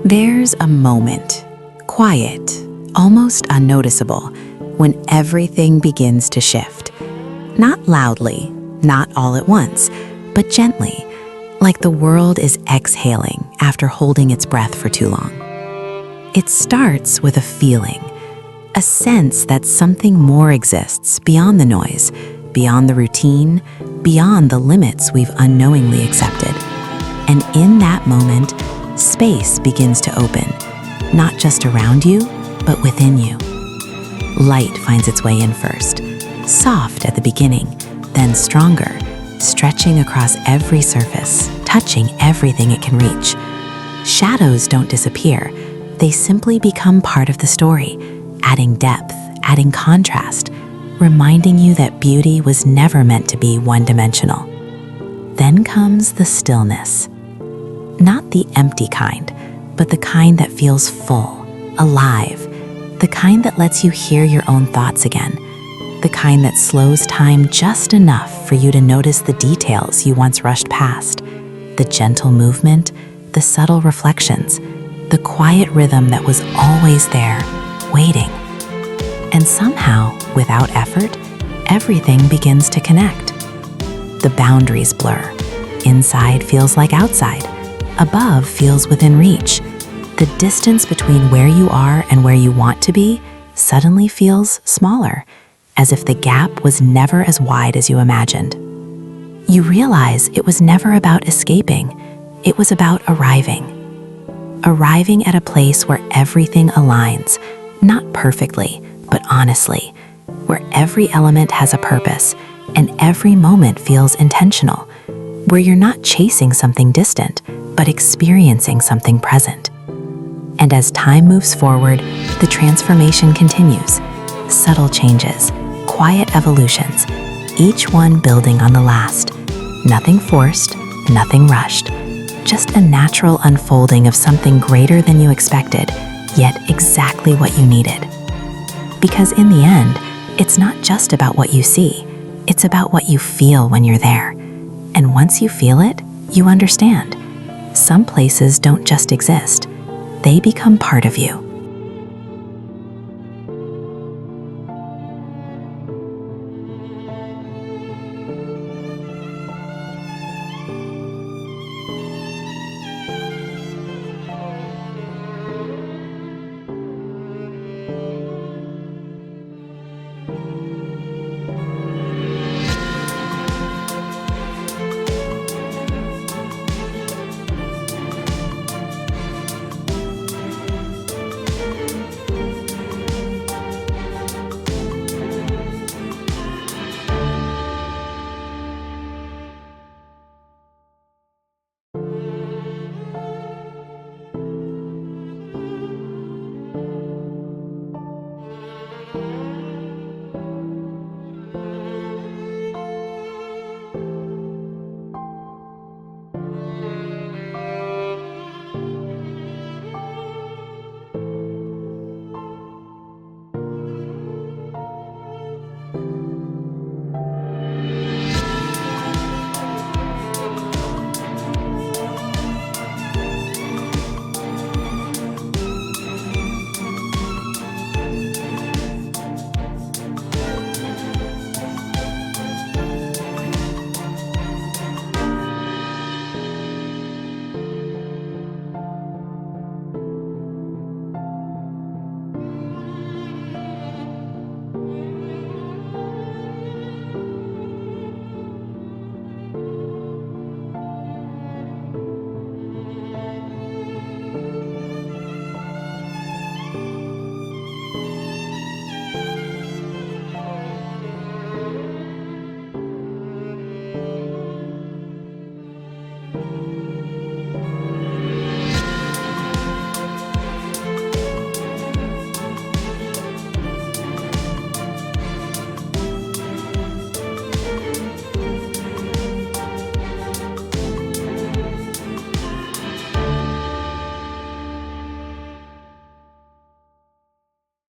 There's a moment, quiet, almost unnoticeable, when everything begins to shift. Not loudly, not all at once, but gently, like the world is exhaling after holding its breath for too long. It starts with a feeling, a sense that something more exists beyond the noise, beyond the routine, beyond the limits we've unknowingly accepted. And in that moment, space begins to open, not just around you, but within you. Light finds its way in first, soft at the beginning, then stronger, stretching across every surface, touching everything it can reach. Shadows don't disappear, they simply become part of the story, adding depth, adding contrast, reminding you that beauty was never meant to be one-dimensional. Then comes the stillness. Not the empty kind, but the kind that feels full, alive, the kind that lets you hear your own thoughts again, the kind that slows time just enough for you to notice the details you once rushed past, the gentle movement, the subtle reflections, the quiet rhythm that was always there, waiting. And somehow, without effort, everything begins to connect. The boundaries blur. Inside feels like outside. Above feels within reach. The distance between where you are and where you want to be suddenly feels smaller, as if the gap was never as wide as you imagined. You realize it was never about escaping, it was about arriving. Arriving at a place where everything aligns, not perfectly, but honestly, where every element has a purpose and every moment feels intentional, where you're not chasing something distant, but experiencing something present. And as time moves forward, the transformation continues. Subtle changes, quiet evolutions, each one building on the last. Nothing forced, nothing rushed, just a natural unfolding of something greater than you expected, yet exactly what you needed. Because in the end, it's not just about what you see, it's about what you feel when you're there. And once you feel it, you understand. Some places don't just exist, they become part of you.